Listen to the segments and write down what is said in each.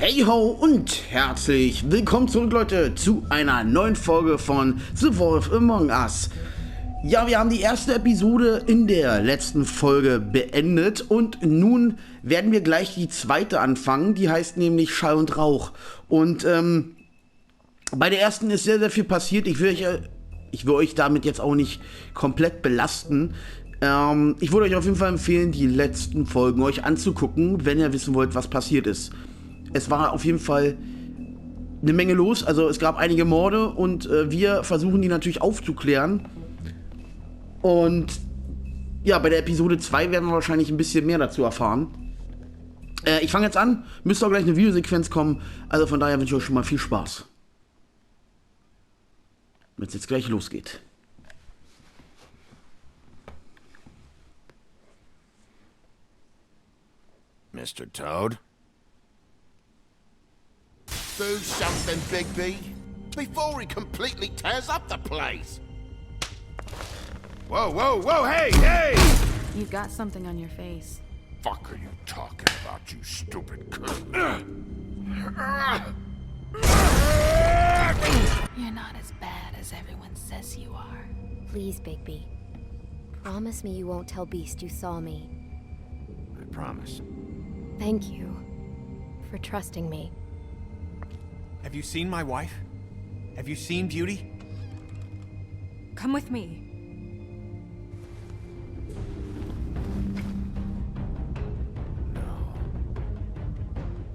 Hey ho und herzlich willkommen zurück, Leute, zu einer neuen Folge von The Wolf Among Us. Ja, wir haben die erste Episode in der letzten Folge beendet und nun werden wir gleich die zweite anfangen, die heißt nämlich Schall und Rauch. Und bei der ersten ist sehr, sehr viel passiert. Ich will euch damit jetzt auch nicht komplett belasten. Ich würde euch auf jeden Fall empfehlen, die letzten Folgen euch anzugucken, wenn ihr wissen wollt, was passiert ist. Es war auf jeden Fall eine Menge los, also es gab einige Morde und wir versuchen die natürlich aufzuklären. Und ja, bei der Episode 2 werden wir wahrscheinlich ein bisschen mehr dazu erfahren. Ich fange jetzt an, müsste auch gleich eine Videosequenz kommen, also von daher wünsche ich euch schon mal viel Spaß. Wenn es jetzt gleich losgeht. Mr. Toad? Do something, Bigby, before he completely tears up the place. Whoa, whoa, whoa, hey, hey! You've got something on your face. Fuck are you talking about, you stupid cunt? You're not as bad as everyone says you are. Please, Bigby. Promise me you won't tell Beast you saw me. I promise. Thank you for trusting me. Have you seen my wife? Have you seen Beauty? Come with me.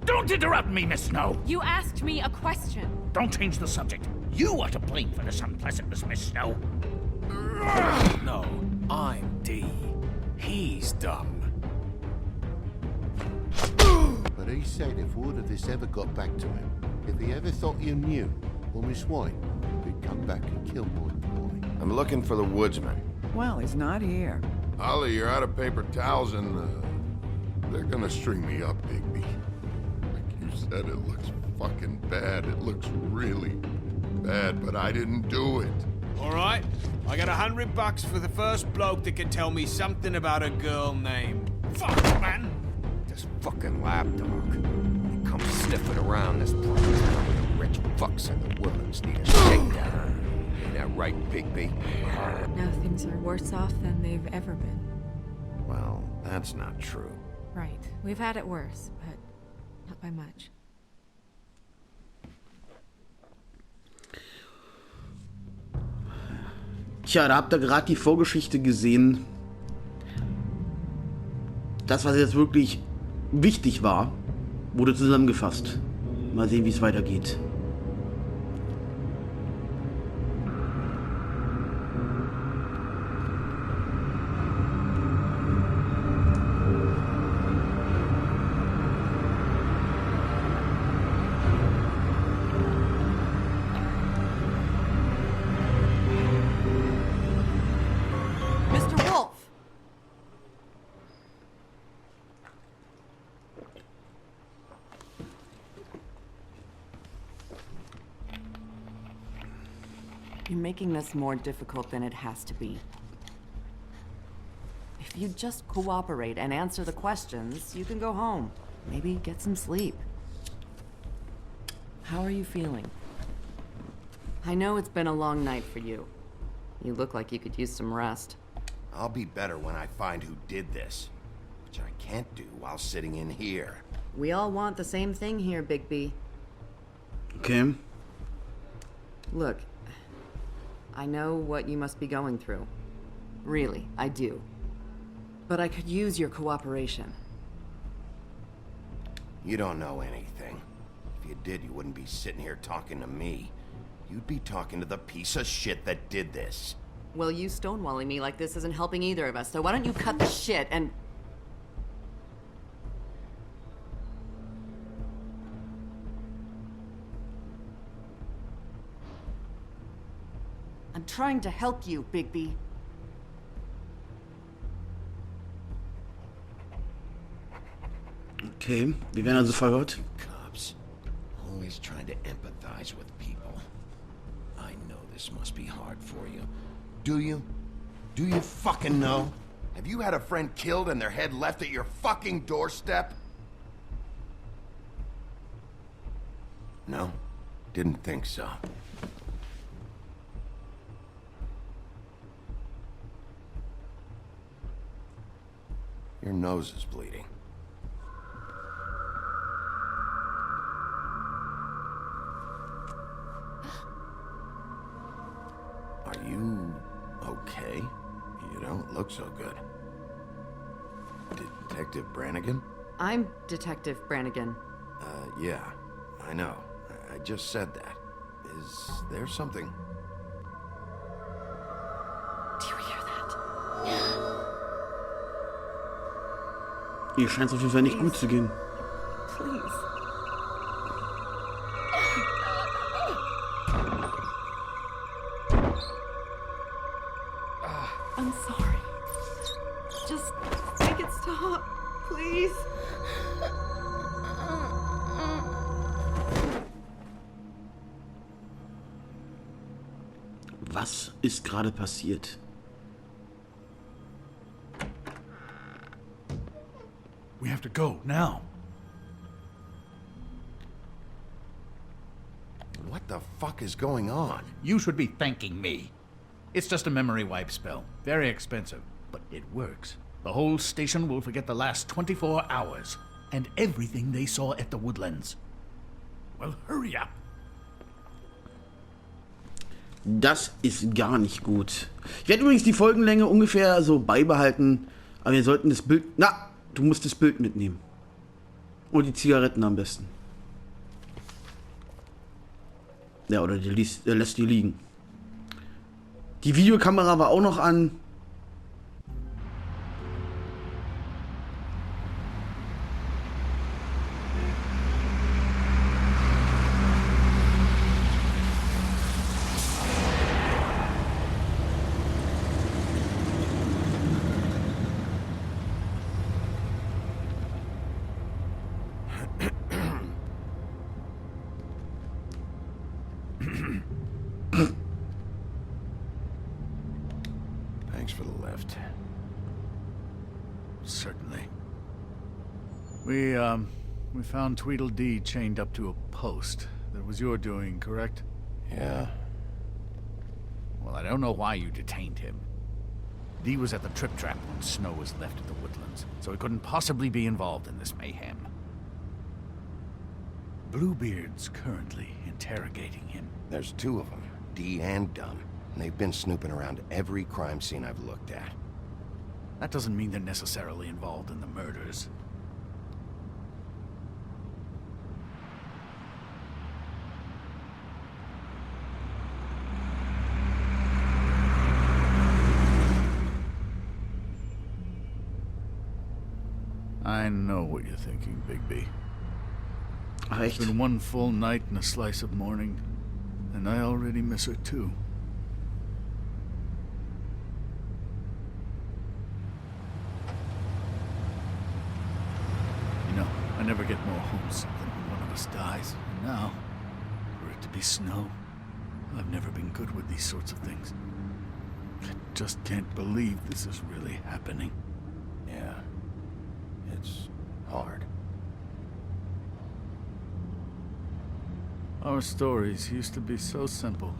Don't interrupt me, Miss Snow! You asked me a question. Don't change the subject. You are to blame for this unpleasantness, Miss Snow. No, I'm D. He's dumb. But he said if word of this ever got back to him, if he ever thought you knew, or Miss White, he'd come back and kill my boy. I'm looking for the woodsman. Well, he's not here. Ollie, you're out of paper towels and they're gonna string me up, Bigby. Like you said, it looks fucking bad. It looks really bad, but I didn't do it. All right, I got $100 for the first bloke that can tell me something about a girl named... Fuck, man! This fucking lapdog. He comes sniffing around this place. The rich fucks in the woodlands need a shakedown. Ain't that right, Bigby? Now things are worse off than they've ever been. Well, that's not true. Right. We've had it worse, but not by much. Tja, da habt ihr gerade die Vorgeschichte gesehen. Das, was jetzt wirklich wichtig war, wurde zusammengefasst. Mal sehen, wie es weitergeht. Mr. Wolf! You're making this more difficult than it has to be. If you just cooperate and answer the questions, you can go home. Maybe get some sleep. How are you feeling? I know it's been a long night for you. You look like you could use some rest. I'll be better when I find who did this, which I can't do while sitting in here. We all want the same thing here, Bigby. Okay. Look, I know what you must be going through. Really, I do. But I could use your cooperation. You don't know anything. If you did, you wouldn't be sitting here talking to me. You'd be talking to the piece of shit that did this. Well, you stonewalling me like this isn't helping either of us, so why don't you cut the shit and... I'm trying to help you, Bigby. Okay, wir werden also verhört. Cops, always trying to empathize with people. I know this must be hard for you. Do you? Do you fucking know? Have you had a friend killed and their head left at your fucking doorstep? No? Didn't think so. Your nose is bleeding. Are you okay? You don't look so good. Detective Brannigan? I'm Detective Brannigan. Yeah, I know. I just said that. Is there something? Do you hear that? Ihr scheint es auf jeden Fall nicht gut zu gehen. Please. I'm sorry. Just make it stop, please. Was ist gerade passiert? We have to go now. What the fuck is going on? You should be thanking me. It's just a memory wipe spell. Very expensive, but it works. The whole station will forget the last 24 hours and everything they saw at the Woodlands. Well, hurry up. Das ist gar nicht gut. Ich werde übrigens die Folgenlänge ungefähr so beibehalten, aber wir sollten das Bild... Na, du musst das Bild mitnehmen. Und die Zigaretten am besten. Ja, oder der lässt die liegen. Die Videokamera war auch noch an. Thanks for the lift. Certainly. We found Tweedledee chained up to a post. That was your doing, correct? Yeah. Well, I don't know why you detained him. Dee was at the Trip Trap when Snow was left at the Woodlands, so he couldn't possibly be involved in this mayhem. Bluebeard's currently interrogating him. There's two of them, Dee and Dunn. And they've been snooping around every crime scene I've looked at. That doesn't mean they're necessarily involved in the murders. I know what you're thinking, Bigby. Ach, It's echt? been one full night and a slice of morning, and I already miss her too. You know, I never get more homesick than when one of us dies. And now, for it to be Snow, I've never been good with these sorts of things. I just can't believe this is really happening. Yeah. It's hard. Our stories used to be so simple.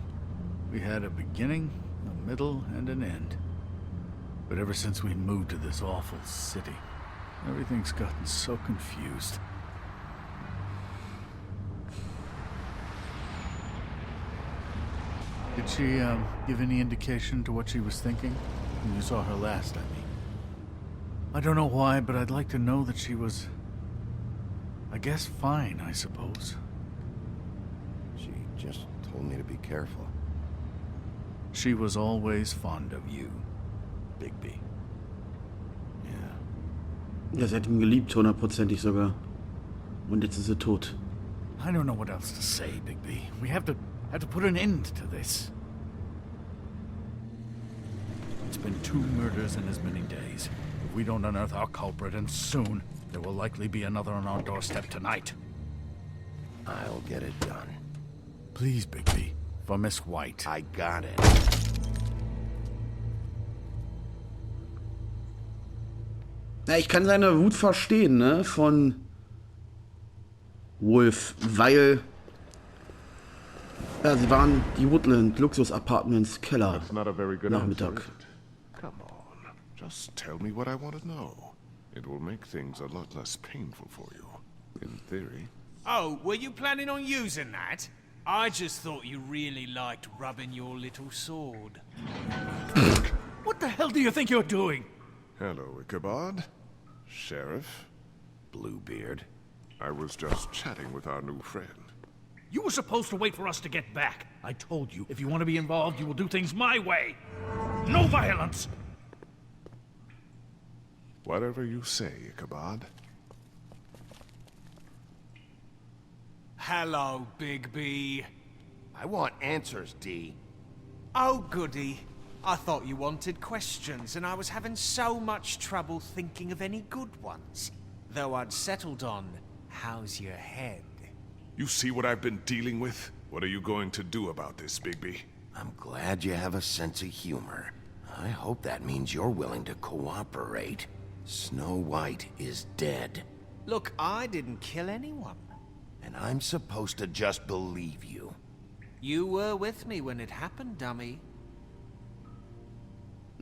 We had a beginning, a middle, and an end. But ever since we moved to this awful city, everything's gotten so confused. Did she, give any indication to what she was thinking? When you saw her last, I mean. I don't know why, but I'd like to know that she was... I guess fine, I suppose. She just told me to be careful. She was always fond of you, Bigby. Yeah. Ja, sie hat ihn geliebt, 100%ig sogar. Und jetzt ist sie tot. I don't know what else to say, Bigby. We have to put an end to this. It's been 2 murders in as many days. If we don't unearth our culprit, and soon, there will likely be another on our doorstep tonight. I'll get it done. Please, Bigby, for Miss White. I got it. Ja, ich kann seine Wut verstehen, ne, von Wolf, weil Ja, sie waren die Woodland Luxus Apartments Keller. That's not a very good Nachmittag. answer, is it? Come on, just tell me what I want to know. It will make things a lot less painful for you, in theory. Oh, were you planning on using that? I just thought you really liked rubbing your little sword. What the hell do you think you're doing? Hello, Ichabod. Sheriff. Bluebeard. I was just chatting with our new friend. You were supposed to wait for us to get back. I told you, if you want to be involved, you will do things my way. No violence! Whatever you say, Ichabod. Hello, Bigby. I want answers, D. Oh, goody. I thought you wanted questions, and I was having so much trouble thinking of any good ones. Though I'd settled on, how's your head? You see what I've been dealing with? What are you going to do about this, Bigby? I'm glad you have a sense of humor. I hope that means you're willing to cooperate. Snow White is dead. Look, I didn't kill anyone. And I'm supposed to just believe you. You were with me when it happened, dummy.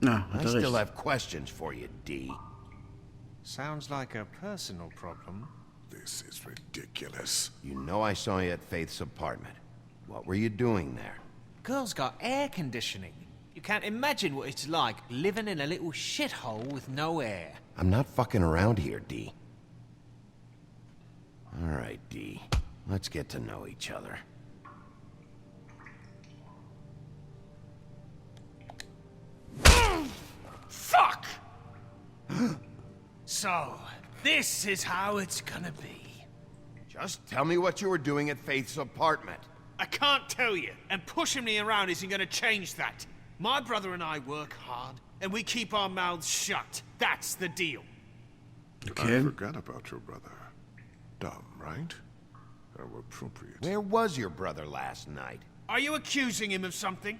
Na, I hat er still recht. have questions for you, D. Sounds like a personal problem. This is ridiculous. You know I saw you at Faith's apartment. What were you doing there? Girl's got air conditioning. You can't imagine what it's like living in a little shithole with no air. I'm not fucking around here, D. All right, D. Let's get to know each other. Fuck! So, this is how it's gonna be. Just tell me what you were doing at Faith's apartment. I can't tell you, and pushing me around isn't gonna change that. My brother and I work hard, and we keep our mouths shut. That's the deal. Okay. I forgot about your brother. Dumb, right? How appropriate. Where was your brother last night? Are you accusing him of something?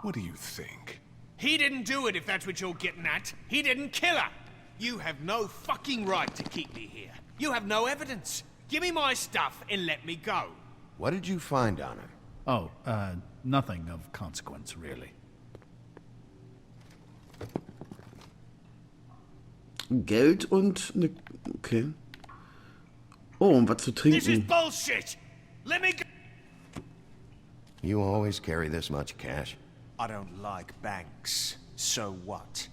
What do you think? He didn't do it, if that's what you're getting at. He didn't kill her. You have no fucking right to keep me here. You have no evidence. Give me my stuff and let me go. What did you find on her? Oh, nothing of consequence, really. Geld und ne. Okay. Oh, und was zu This is trinken. bullshit. Let me go. You always carry this much cash? I don't like banks. So what?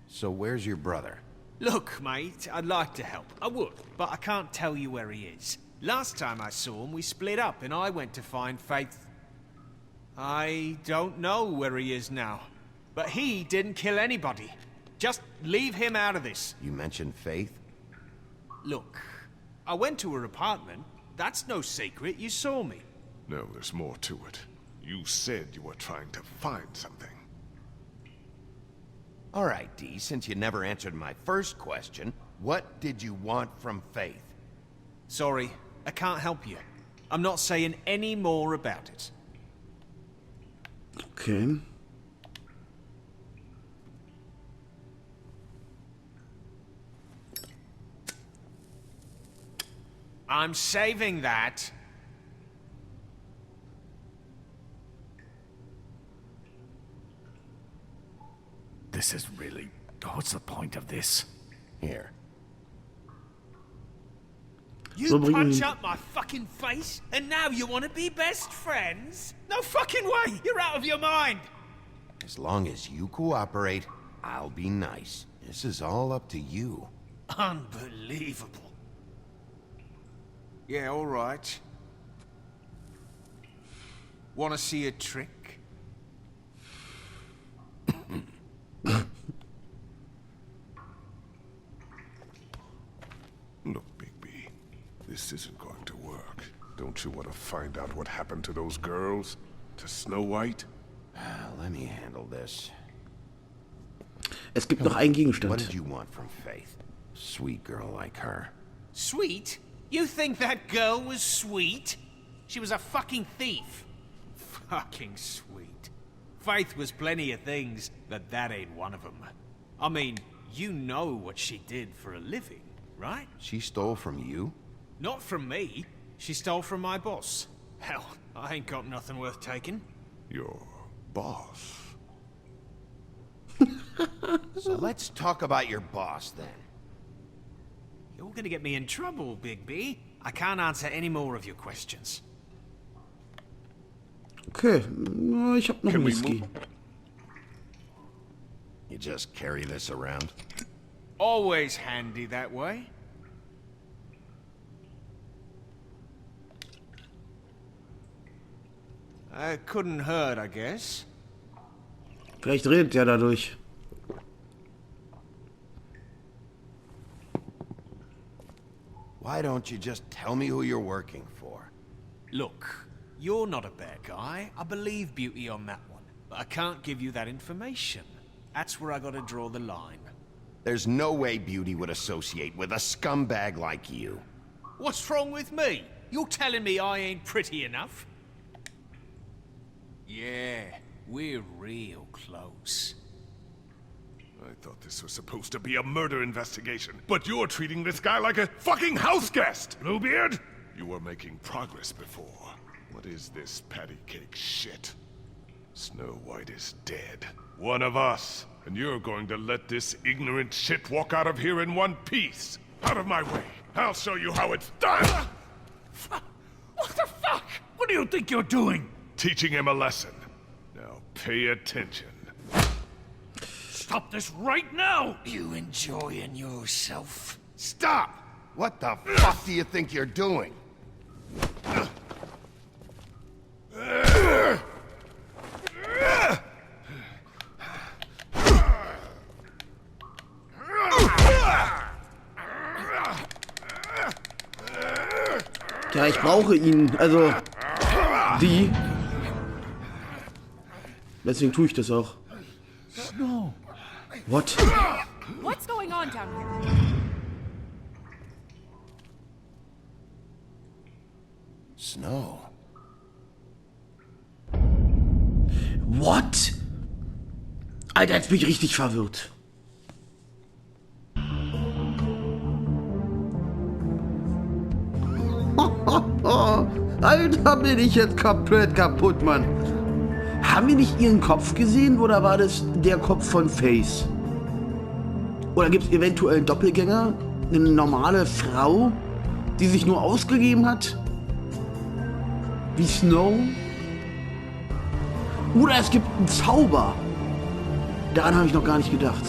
So where's your brother? Look, mate, I'd like to help. I would, but I can't tell you where he is. Last time I saw him, we split up and I went to find Faith. I don't know where he is now. But he didn't kill anybody. Just leave him out of this. You mentioned Faith? Look, I went to her apartment. That's no secret. You saw me. No, there's more to it. You said you were trying to find something. All right, D, since you never answered my first question, what did you want from Faith? Sorry, I can't help you. I'm not saying any more about it. Okay. I'm saving that. This is really... What's the point of this? Here. You So bring punch him- up my fucking face, and now you want to be best friends? No fucking way! You're out of your mind! As long as you cooperate, I'll be nice. This is all up to you. Unbelievable. Yeah, all right. Want to see a trick? Look, Bigby, this isn't going to work. Don't you want to find out what happened to those girls? To Snow White? Let me handle this. Es gibt noch einen What Gegenstand. did you want from Faith? Sweet girl like her. Sweet? You think that girl was sweet? She was a fucking thief. Fucking sweet. Faith was plenty of things, but that ain't one of them. I mean, you know what she did for a living, right? She stole from you? Not from me. She stole from my boss. Hell, I ain't got nothing worth taking. Your boss. So let's talk about your boss then. You're gonna get me in trouble, Bigby. I can't answer any more of your questions. Okay, na, ich hab noch einen Whisky. You just carry this around? Always handy that way. Couldn't hurt, I guess. Vielleicht redet er dadurch. Why don't you just tell me who you're working for? Look, you're not a bad guy. I believe Beauty on that one. But I can't give you that information. That's where I gotta draw the line. There's no way Beauty would associate with a scumbag like you. What's wrong with me? You're telling me I ain't pretty enough? Yeah, we're real close. I thought this was supposed to be a murder investigation, but you're treating this guy like a fucking house guest, Bluebeard! You were making progress before. What is this patty cake shit? Snow White is dead. One of us. And you're going to let this ignorant shit walk out of here in one piece. Out of my way. I'll show you how it's done! What the fuck? What do you think you're doing? Teaching him a lesson. Now pay attention. Stop this right now! You enjoying yourself? Stop! What the fuck do you think you're doing? Ja, ich brauche ihn. Also, die. Deswegen tue ich das auch. Snow. What? What's going on down here? Snow. What? Alter, jetzt bin ich richtig verwirrt. Alter, bin ich jetzt komplett kaputt, Mann. Haben wir nicht ihren Kopf gesehen oder war das der Kopf von Face? Oder gibt es eventuell einen Doppelgänger? Eine normale Frau, die sich nur ausgegeben hat? Wie Snow? Oder es gibt einen Zauber. Daran habe ich noch gar nicht gedacht.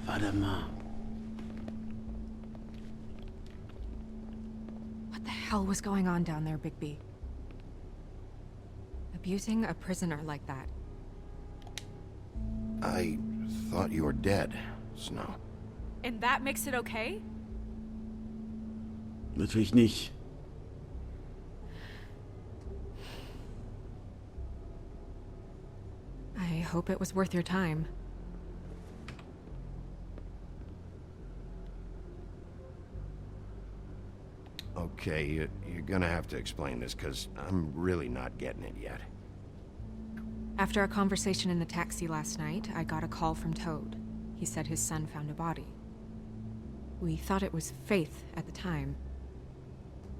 Warte mal. What the hell was going on down there, Bigby? Abusing a prisoner like that. I thought you were dead, Snow. And that makes it okay? Natürlich nicht. I hope it was worth your time. Okay, you're gonna have to explain this, because I'm really not getting it yet. After our conversation in the taxi last night, I got a call from Toad. He said his son found a body. We thought it was Faith at the time.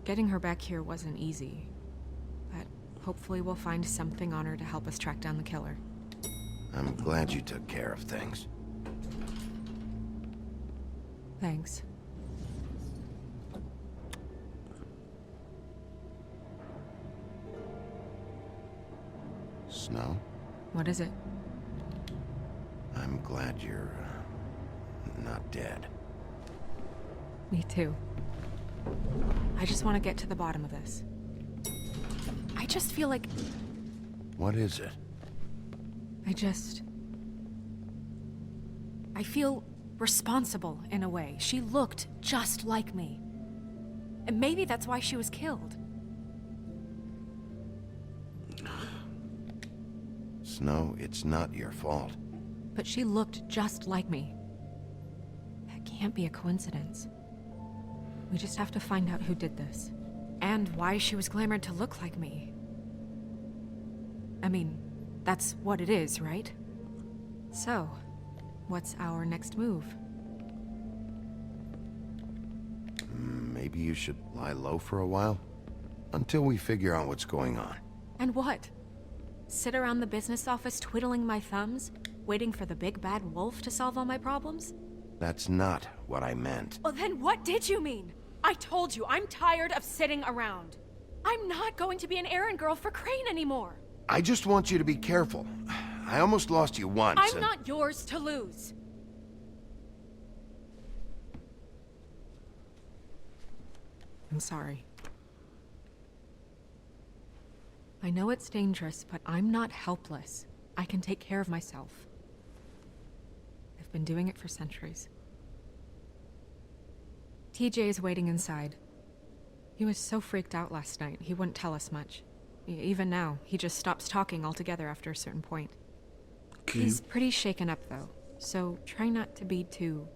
Getting her back here wasn't easy, but hopefully we'll find something on her to help us track down the killer. I'm glad you took care of things. Thanks. Snow, What is it? I'm glad you're not dead. Me too. I just want to get to the bottom of this. I just feel like... What is it? I feel responsible in a way. She looked just like me. And maybe that's why she was killed. Snow, it's not your fault. But she looked just like me. That can't be a coincidence. We just have to find out who did this. And why she was glamored to look like me. I mean, that's what it is, right? So, what's our next move? Maybe you should lie low for a while? Until we figure out what's going on. And what? Sit around the business office twiddling my thumbs, waiting for the big bad wolf to solve all my problems? That's not what I meant. Well, then what did you mean? I told you, I'm tired of sitting around. I'm not going to be an errand girl for Crane anymore. I just want you to be careful. I almost lost you once. I'm not yours to lose. I'm sorry. I know it's dangerous, but I'm not helpless. I can take care of myself. I've been doing it for centuries. TJ is waiting inside. He was so freaked out last night, he wouldn't tell us much. Even now, he just stops talking altogether after a certain point. Okay. He's pretty shaken up, though, so try not to be too,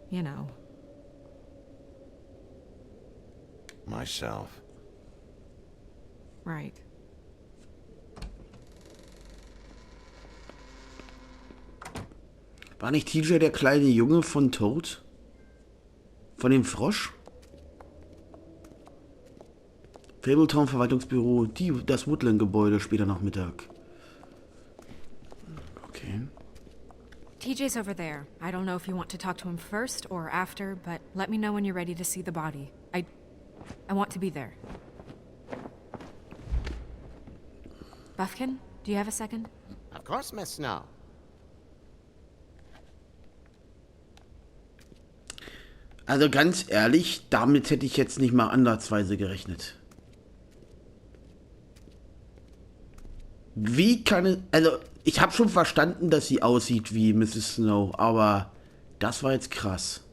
you know. Myself. Right. War nicht TJ der kleine Junge von Toad? Von dem Frosch? Fabletown Verwaltungsbüro, das Woodland-Gebäude, später Nachmittag. Okay. TJ's over there. I don't know if you want to talk to him first or after, but let me know when you're ready to see the body. I want to be there. Buffkin, do you have a second? Of course, Miss Snow. Also ganz ehrlich, damit hätte ich jetzt nicht mal ansatzweise gerechnet. Wie kann es... Also, ich habe schon verstanden, dass sie aussieht wie Mrs. Snow, aber das war jetzt krass.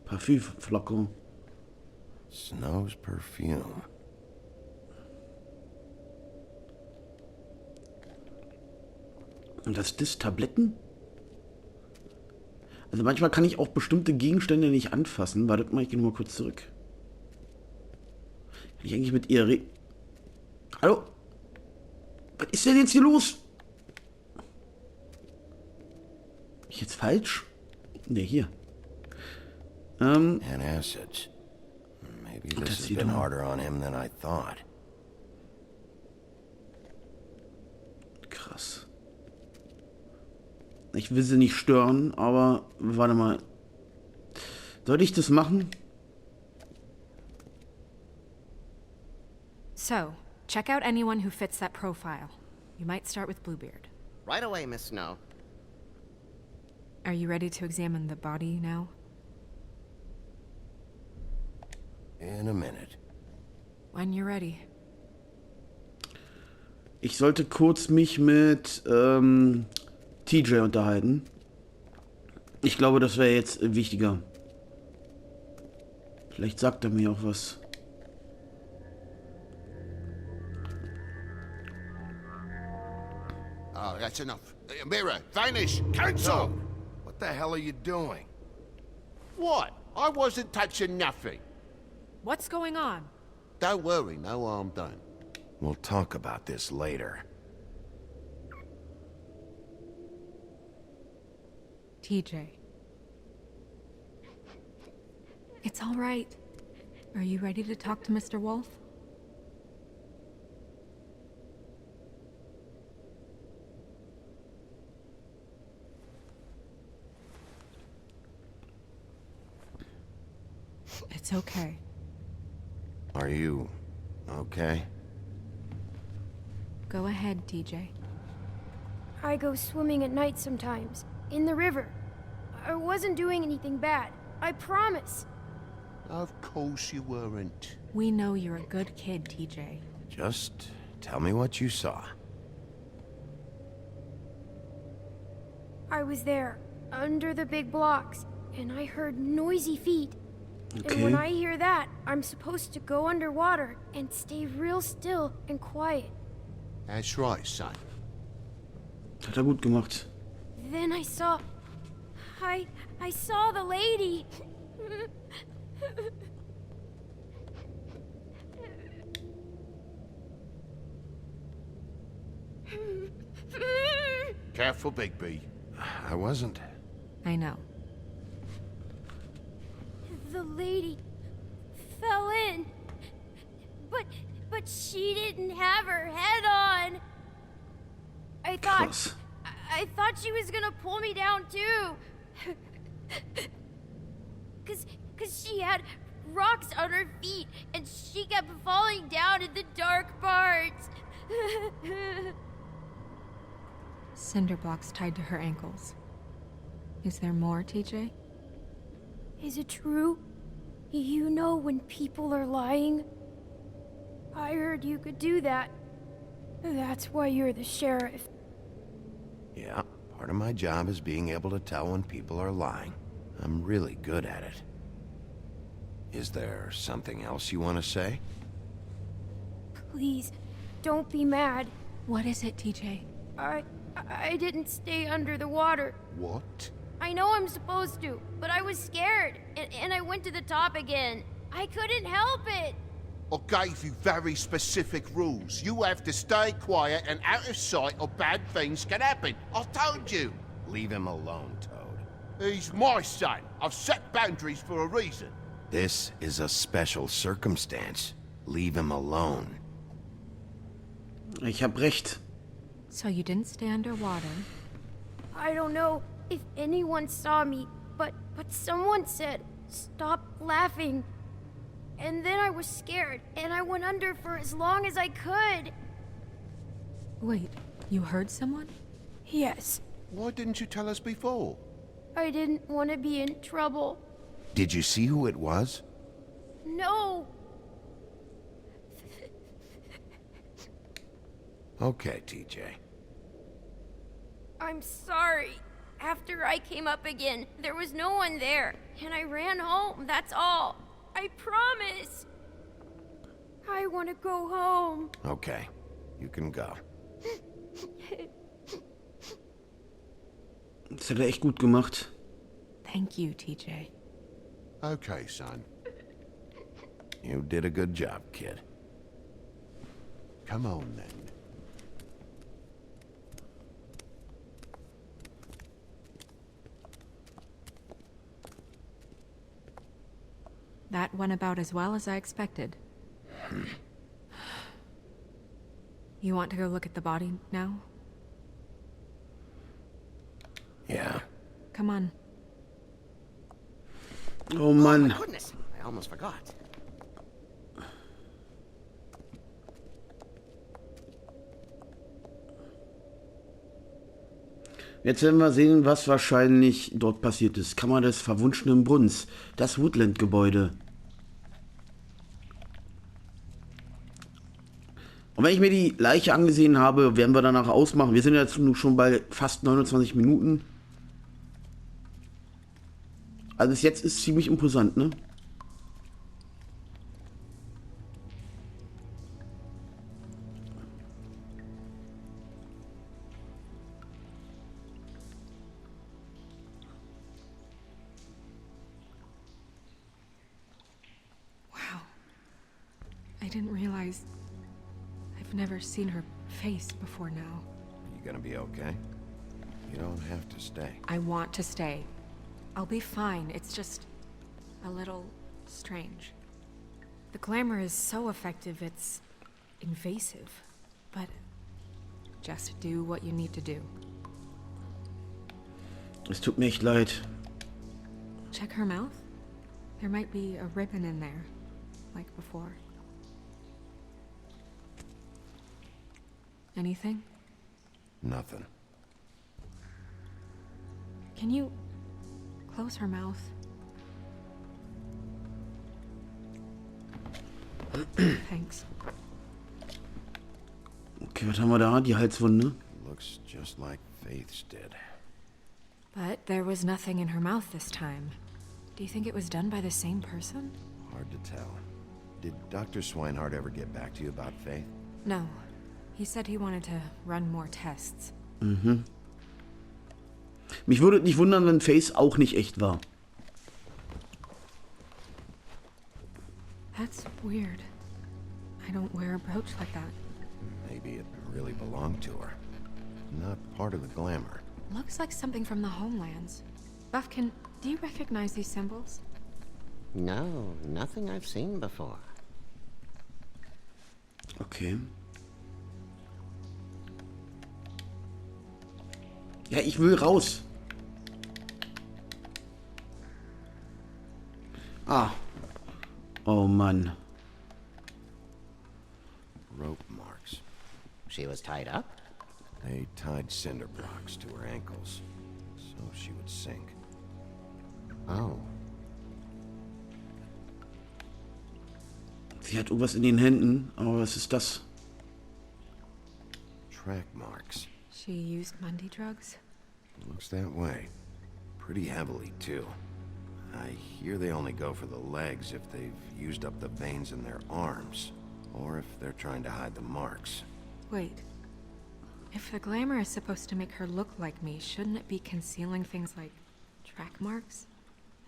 Parfümflocke. Snow's perfume. Und das ist Tabletten? Also manchmal kann ich auch bestimmte Gegenstände nicht anfassen. Wartet mal, ich gehe nur mal kurz zurück. Kann ich eigentlich mit ihr reden? Hallo? Was ist denn jetzt hier los? Bin ich jetzt falsch? Ne, hier. And acids. Maybe this has been harder on him than I thought. Krass. Ich will sie nicht stören, aber warte mal. Sollte ich das machen? So, check out anyone who fits that profile. You might start with Bluebeard. Right away, Miss Snow. Are you ready to examine the body now? In a minute. When you're ready. Ich sollte kurz mich mit TJ unterhalten. Ich glaube, das wäre jetzt wichtiger. Vielleicht sagt er mir auch was. Oh, that's enough. Mirror, vanish, cancel! What the hell are you doing? What? I wasn't touching nothing. What's going on? Don't worry, no harm done. We'll talk about this later. TJ. It's all right. Are you ready to talk to Mr. Wolf? It's okay. Are you okay? Go ahead, TJ. I go swimming at night sometimes, in the river. I wasn't doing anything bad, I promise. Of course you weren't. We know you're a good kid, TJ. Just tell me what you saw. I was there, under the big blocks, and I heard noisy feet. Okay. And when I hear that, I'm supposed to go underwater and stay real still and quiet. That's right, son. Hat er gut gemacht. Then I saw the lady. Careful, Bigby. I wasn't. I know. The lady fell in. But she didn't have her head on. I Krass. thought she was gonna pull me down too. Cause she had rocks on her feet and she kept falling down in the dark parts. Cinder blocks tied to her ankles. Is there more, TJ? Is it true? You know when people are lying? I heard you could do that. That's why you're the sheriff. Yeah, part of my job is being able to tell when people are lying. I'm really good at it. Is there something else you want to say? Please, don't be mad. What is it, TJ? I didn't stay under the water. What? I know I'm supposed to, but I was scared, and I went to the top again. I couldn't help it. I gave you very specific rules. You have to stay quiet and out of sight or bad things can happen. I told you. Leave him alone, Toad. He's my son. I've set boundaries for a reason. This is a special circumstance. Leave him alone. Ich hab recht. So you didn't stay underwater. I don't know if anyone saw me, but someone said, "Stop laughing." And then I was scared, and I went under for as long as I could. Wait, you heard someone? Yes, Why didn't you tell us before? I didn't want to be in trouble. Did you see who it was? No, Okay, TJ. I'm sorry. After I came up again, there was no one there, and I ran home, that's all. I promise. I want to go home. Okay, you can go. Das hat er echt gut gemacht. Thank you, TJ. Okay, son. You did a good job, kid. Come on, then. That went about as well as I expected. You want to go look at the body now? Yeah. Come on. Oh Mann. My goodness, I almost forgot. Jetzt werden wir sehen, was wahrscheinlich dort passiert ist. Kammer des verwunschenen Brunnens. Das Woodland-Gebäude. Und wenn ich mir die Leiche angesehen habe, werden wir danach ausmachen. Wir sind jetzt schon bei fast 29 Minuten. Also bis jetzt ist ziemlich imposant, ne? Wow. I didn't realize I've never seen her face before now. You gonna be okay? You don't have to stay. I want to stay. I'll be fine. It's just a little strange. The glamour is so effective, it's invasive. But just do what you need to do. Es tut mir echt leid. Check her mouth. There might be a ribbon in there, like before. Anything? Nothing. Can you close her mouth? Thanks. Okay, was haben wir da? Die Halswunde. Looks just like Faith's did. But there was nothing in her mouth this time. Do you think it was done by the same person? Hard to tell. Did Dr. Swinehart ever get back to you about Faith? No. He said he wanted to run more tests. Mhm. Mich würde nicht wundern, wenn Face auch nicht echt war. That's weird. I don't wear a brooch like that. Maybe it really belonged to her. Not part of the glamour. Looks like something from the homelands. Buffkin, do you recognize these symbols? No, nothing I've seen before. Okay. Ja, ich will raus. Ah. Oh Mann. Rope marks. She was tied up? They tied cinder blocks to her ankles, so she would sink. Oh. Sie hat irgendwas in den Händen, aber was ist das? Track marks. She used Mundy drugs? Looks that way. Pretty heavily, too. I hear they only go for the legs if they've used up the veins in their arms, or if they're trying to hide the marks. Wait. If the glamour is supposed to make her look like me, shouldn't it be concealing things like track marks?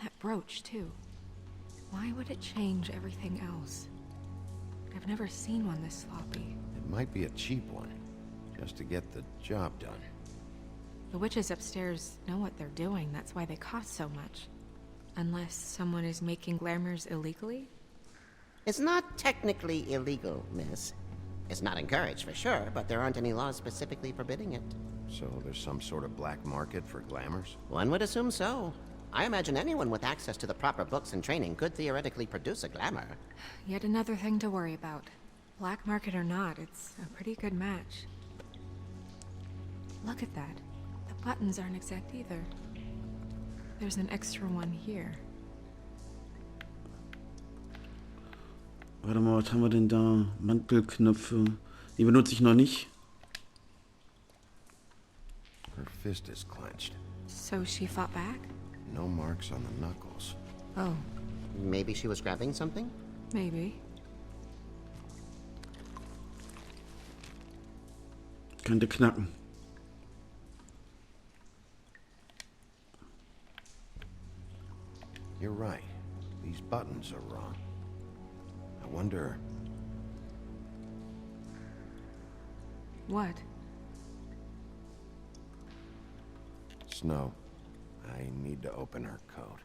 That brooch, too. Why would it change everything else? I've never seen one this sloppy. It might be a cheap one, just to get the job done. The witches upstairs know what they're doing, that's why they cost so much. Unless someone is making glamours illegally? It's not technically illegal, miss. It's not encouraged for sure, but there aren't any laws specifically forbidding it. So there's some sort of black market for glamours? One would assume so. I imagine anyone with access to the proper books and training could theoretically produce a glamour. Yet another thing to worry about. Black market or not, it's a pretty good match. Look at that. The buttons aren't exact either. There's an extra one here. Warte mal, was haben wir denn da? Mantelknöpfe. Die benutze ich noch nicht. Her fist is clenched. So she fought back? No marks on the knuckles. Oh, Maybe she was grabbing something? maybe. Könnte knacken. You're right. These buttons are wrong. I wonder... What? Snow, I need to open her coat.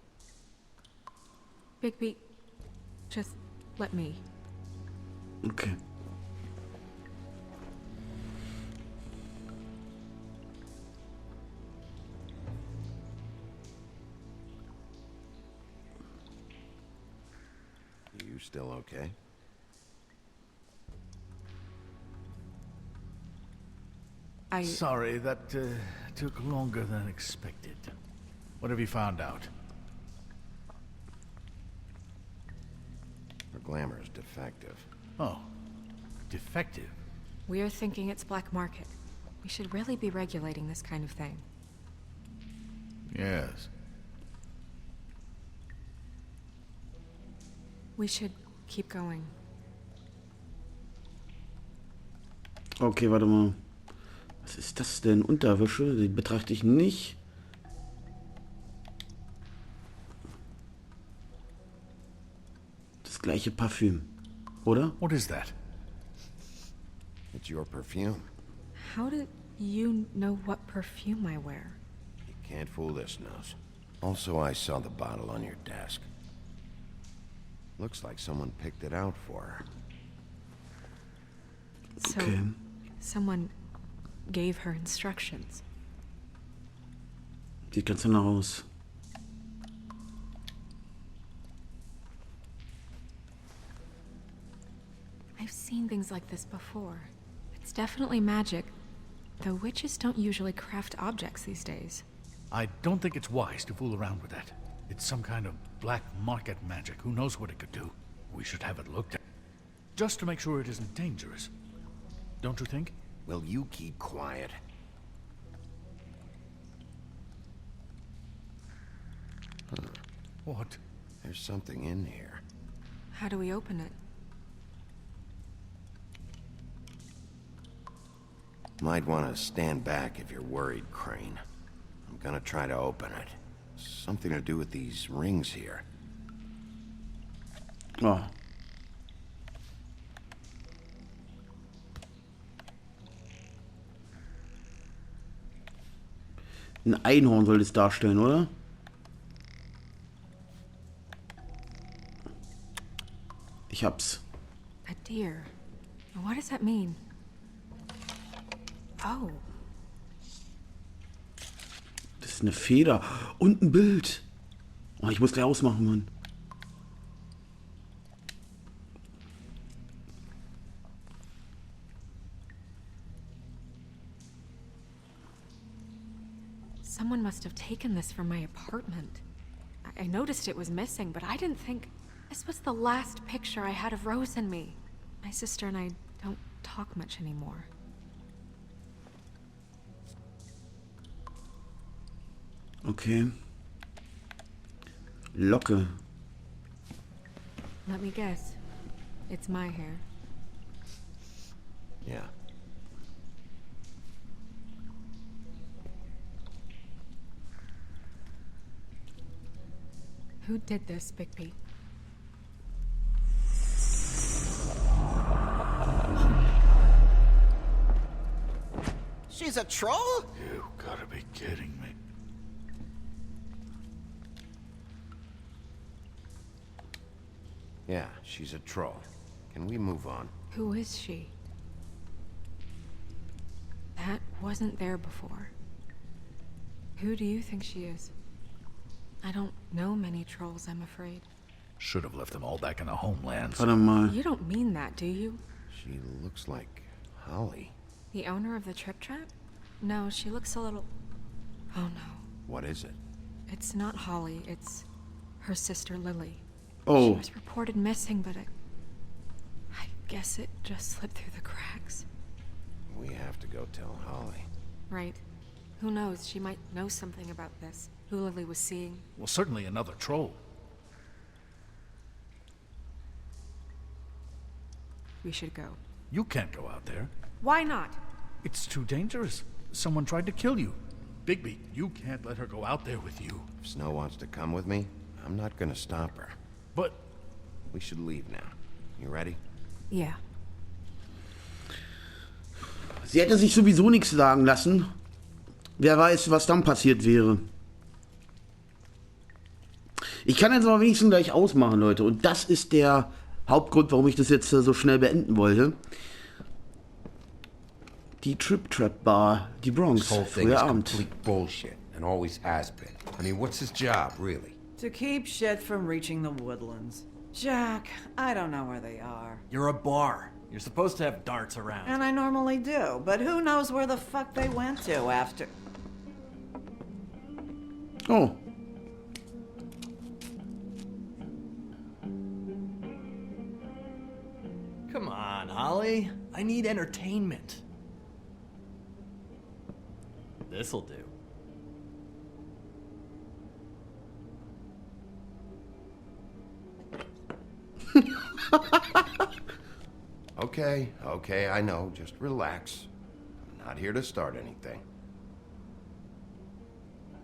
Bigby, just let me. Okay. You still okay? Sorry, that took longer than expected. What have you found out? Her glamour is defective. Oh, defective. We're thinking it's black market. We should really be regulating this kind of thing. Yes. We should keep going. Okay, warte mal. Was ist das denn? Unterwäsche? Die betrachte ich nicht. Das gleiche Parfüm, oder? What is that? It's your perfume. How do you know what perfume I wear? You can't fool this nose. Also, I saw the bottle on your desk. Looks like someone picked it out for her. So, Okay. someone gave her instructions. Sieht ganz danach aus. I've seen things like this before. It's definitely magic, though witches don't usually craft objects these days. I don't think it's wise to fool around with that. It's some kind of black market magic. Who knows what it could do? We should have it looked at. Just to make sure it isn't dangerous. Don't you think? Will you keep quiet? What? There's something in here. How do we open it? Might want to stand back if you're worried, Crane. I'm gonna try to open it. Something to do with these rings here. Oh. Ein Einhorn soll es darstellen, oder? Ich hab's. A deer. What does that mean? Oh. Das ist eine Feder. Und ein Bild. Oh, ich muss gleich ausmachen, Mann. Someone must have taken this from my apartment. I noticed it was missing, but I didn't think this was the last picture I had of Rose and me. My sister and I don't talk much anymore. Okay. Locke. Let me guess. It's my hair. Yeah. Who did this, Bigby? She's a troll? You gotta be kidding me. Yeah, she's a troll. Can we move on? Who is she? That wasn't there before. Who do you think she is? I don't know many trolls, I'm afraid. Should have left them all back in the homelands. Warte mal. You don't mean that, do you? She looks like Holly. The owner of the Trip Trap? No, she looks a little... Oh no. What is it? It's not Holly, it's her sister Lily. Oh. She was reported missing, but I guess it just slipped through the cracks. We have to go tell Holly. Right. Who knows, she might know something about this. Who Lily was seeing. Well, certainly another troll. We should go. You can't go out there. Why not? It's too dangerous. Someone tried to kill you. Bigby, you can't let her go out there with you. If Snow wants to come with me, I'm not gonna stop her. But... We should leave now. You ready? Yeah. Sie hätte sich sowieso nichts sagen lassen. Wer weiß, was dann passiert wäre. Ich kann jetzt aber wenigstens gleich ausmachen, Leute. Und das ist der Hauptgrund, warum ich das jetzt so schnell beenden wollte. Die Trip Trap Bar, die Bronx, This whole thing früher is Abend. complete bullshit, and always has been. I mean, what's his job, really? To keep shit from reaching the woodlands. Jack, I don't know where they are. You're a bar. You're supposed to have darts around. And I normally do, but who knows where the fuck they went to after... Oh. Come on, Holly. I need entertainment. This'll do. Okay, I know. Just relax. I'm not here to start anything.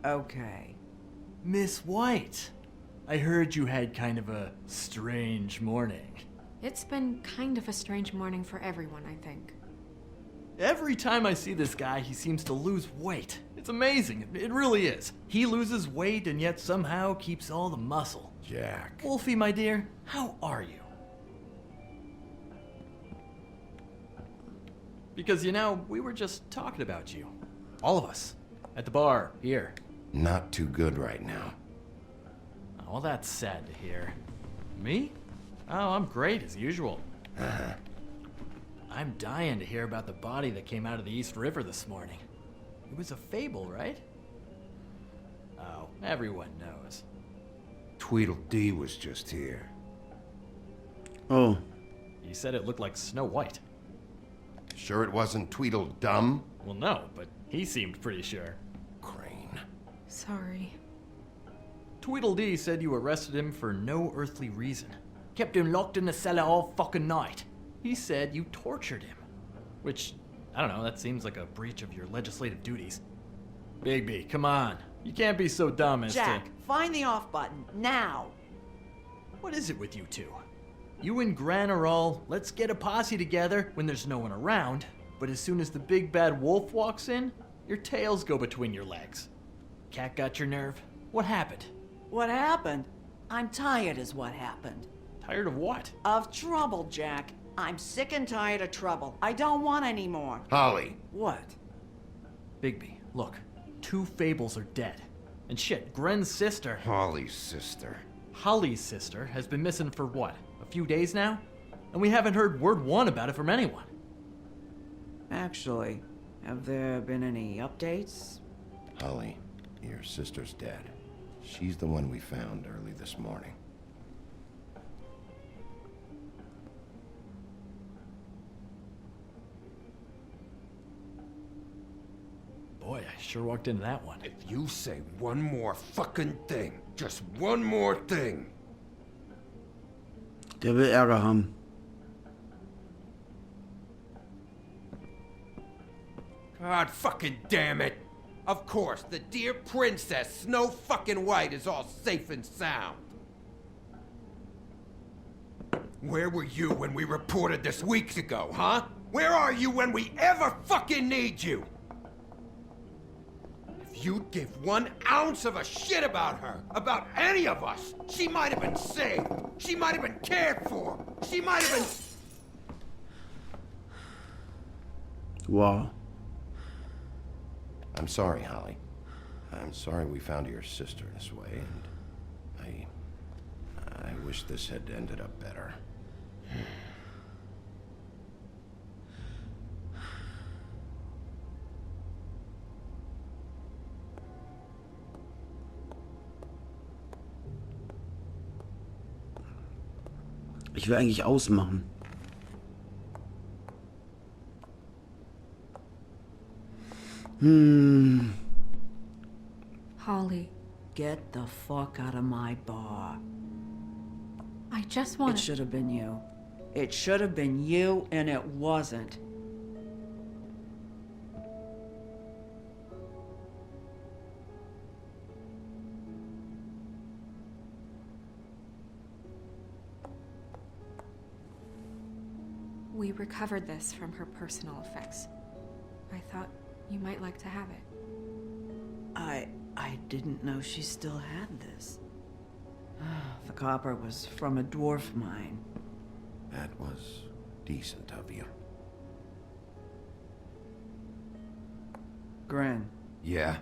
Okay. Miss White, I heard you had kind of a strange morning. It's been kind of a strange morning for everyone, I think. Every time I see this guy, he seems to lose weight. It's amazing. It really is. He loses weight and yet somehow keeps all the muscle. Jack. Wolfie, my dear, how are you? Because, you know, we were just talking about you. All of us. At the bar, here. Not too good right now. Oh, well, that's sad to hear. Me? Oh, I'm great, as usual. Uh-huh. I'm dying to hear about the body that came out of the East River this morning. It was a fable, right? Oh, everyone knows. Tweedledee was just here. Oh. You said it looked like Snow White. Sure it wasn't Tweedledum? Well, no, but he seemed pretty sure. Crane. Sorry. Tweedledee said you arrested him for no earthly reason. Kept him locked in the cellar all fucking night. He said you tortured him. Which, I don't know, that seems like a breach of your legislative duties. Bigby, come on. You can't be so dumb as Jack, to... find the off button, now! What is it with you two? You and Gran are all, let's get a posse together when there's no one around, but as soon as the big bad wolf walks in, your tails go between your legs. Cat got your nerve? What happened? What happened? I'm tired is what happened. Tired of what? Of trouble, Jack. I'm sick and tired of trouble. I don't want any more. Holly. What? Bigby, look. 2 fables are dead. And shit, Gren's sister... Holly's sister. Holly's sister has been missing for what? A few days now? And we haven't heard word one about it from anyone. Actually, have there been any updates? Holly, your sister's dead. She's the one we found early this morning. Boy, I sure walked into that one. If you say one more fucking thing, just one more thing. Der will Ärger haben. God fucking damn it. Of course, the dear princess, Snow fucking White, is all safe and sound. Where were you when we reported this weeks ago, huh? Where are you when we ever fucking need you? If you'd give 1 ounce of a shit about her, about any of us, she might have been saved. She might have been cared for. She might have been... Wow. I'm sorry, Holly. I'm sorry we found your sister this way, and I wish this had ended up better. Ich will eigentlich ausmachen. Holly, Get the fuck out of my bar. I just want It should have been you. It should have been you, and it wasn't. We recovered this from her personal effects. I thought you might like to have it. I didn't know she still had this. The copper was from a dwarf mine. That was decent of you. Gren, Yeah?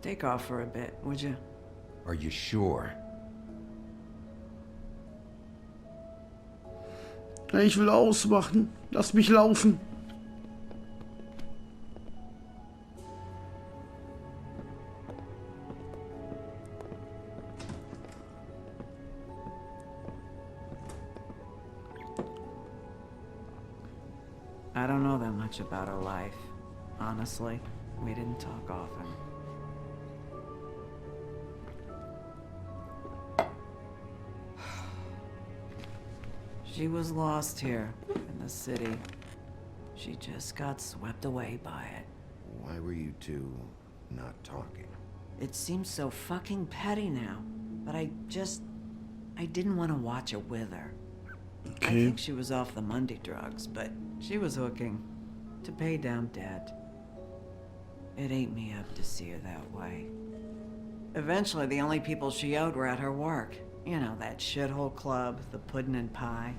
take off for a bit, would you? Are you sure? Ich will ausmachen. Lass mich laufen. I don't know that much about her life. Honestly, we didn't talk often. She was lost here in the city. She just got swept away by it. Why were you two not talking? It seems so fucking petty now, but I didn't want to watch it with her. I think she was off the Monday drugs, but she was hooking to pay down debt. It ate me up to see her that way. Eventually, the only people she owed were at her work. You know, that shithole club, the Puddin' and Pie.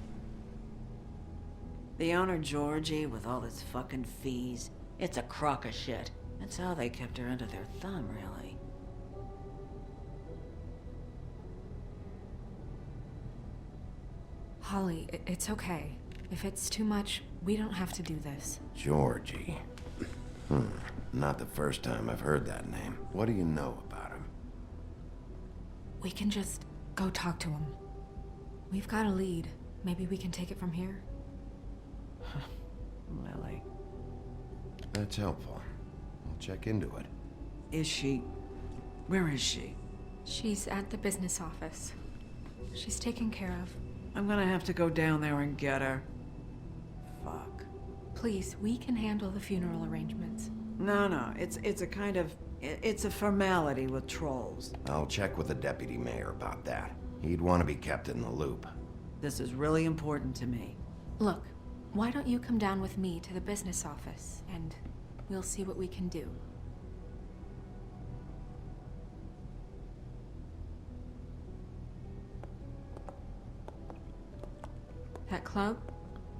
The owner, Georgie, with all his fucking fees, it's a crock of shit. That's how they kept her under their thumb, really. Holly, it's okay. If it's too much, we don't have to do this. Georgie. Not the first time I've heard that name. What do you know about him? We can just go talk to him. We've got a lead. Maybe we can take it from here. Lily. That's helpful. I'll check into it. Is she... Where is she? She's at the business office. She's taken care of. I'm gonna have to go down there and get her. Fuck. Please, we can handle the funeral arrangements. No, it's a kind of... It's a formality with trolls. I'll check with the deputy mayor about that. He'd want to be kept in the loop. This is really important to me. Look, why don't you come down with me to the business office, and we'll see what we can do. That club?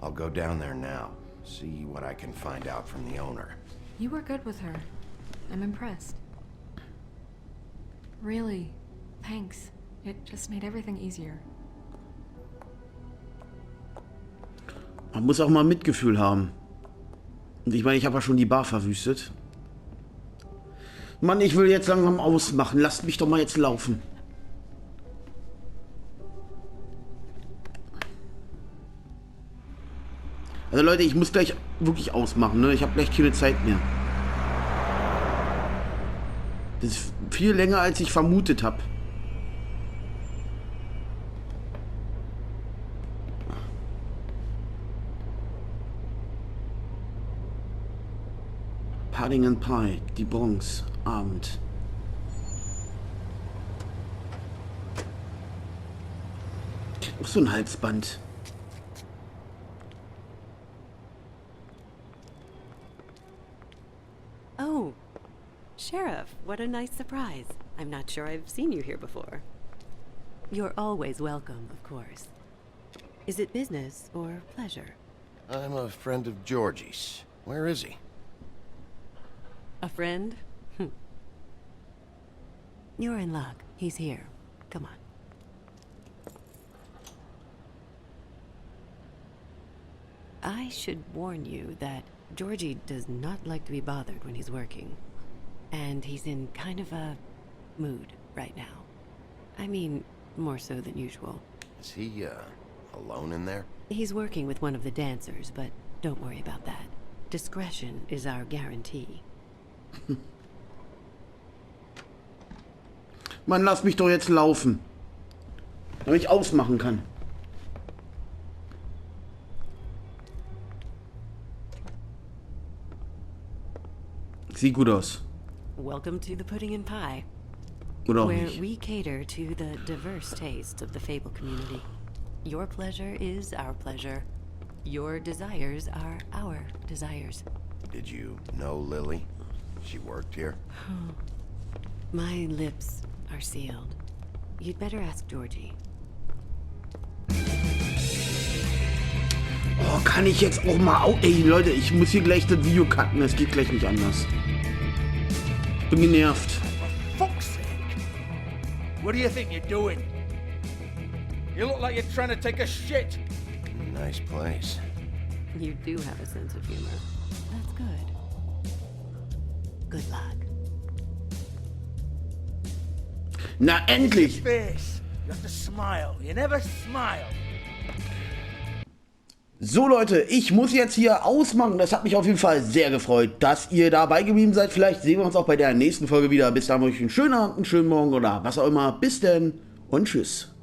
I'll go down there now, see what I can find out from the owner. You were good with her. I'm impressed. Really, thanks. It just made everything easier. Man muss auch mal Mitgefühl haben. Und ich meine, ich habe ja schon die Bar verwüstet. Mann, ich will jetzt langsam ausmachen. Lasst mich doch mal jetzt laufen. Also Leute, ich muss gleich wirklich ausmachen, ne? Ich habe gleich keine Zeit mehr. Das ist viel länger, als ich vermutet habe. Paddington Pie, die Bronx, Abend. Auch so ein Halsband. Oh, Sheriff, what a nice surprise. I'm not sure I've seen you here before. You're always welcome, of course. Is it business or pleasure? I'm a friend of Georgie's. Where is he? A friend? You're in luck. He's here. Come on. I should warn you that Georgie does not like to be bothered when he's working. And he's in kind of a mood right now. I mean, more so than usual. Is he, alone in there? He's working with one of the dancers, but don't worry about that. Discretion is our guarantee. Mann, lass mich doch jetzt laufen. Damit ich ausmachen kann. Sieht gut aus. Welcome to the Pudding and Pie, Oder auch where nicht. we cater to the diverse tastes of the Fable community. Your pleasure is our pleasure. Your desires are our desires. Did you know Lily? She worked here? My lips are sealed. You'd better ask Georgie. Oh, kann ich jetzt auch mal... Ey, Leute, ich muss hier gleich das Video cutten. Es geht gleich nicht anders. Bin genervt. For fuck's sake! What do you think you're doing? You look like you're trying to take a shit. Nice place. You do have a sense of humor. That's good. Good luck. Na, endlich! Face. You have to smile. You never smile. So Leute, ich muss jetzt hier ausmachen. Das hat mich auf jeden Fall sehr gefreut, dass ihr dabei geblieben seid. Vielleicht sehen wir uns auch bei der nächsten Folge wieder. Bis dahin euch einen schönen Abend, einen schönen Morgen oder was auch immer. Bis denn und tschüss.